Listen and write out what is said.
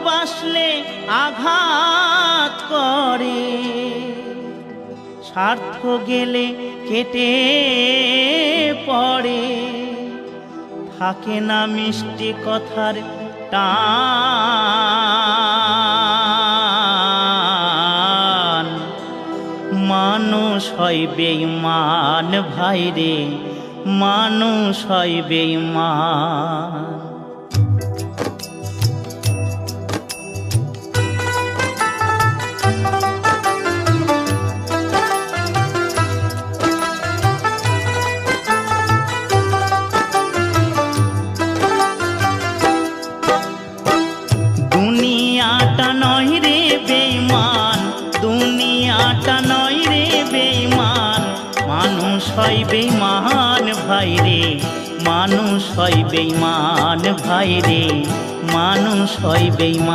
ভালোবাসলে আঘাত করে, স্বার্থ গেলে কেটে পড়ে, থাকে না মিষ্টি কথার টান। মানুষ হয় বেঈমান ভাইরে, মানুষ হয় বেঈমান। দুনিয়াটা নয় রে বেঈমান, দুনিয়াটা নয় রে বেঈমান, মানুষ হয় বেঈমান ভাইরে, মানুষ হয় বেঈমান ভাইরে, মানুষ হয় বেঈমান।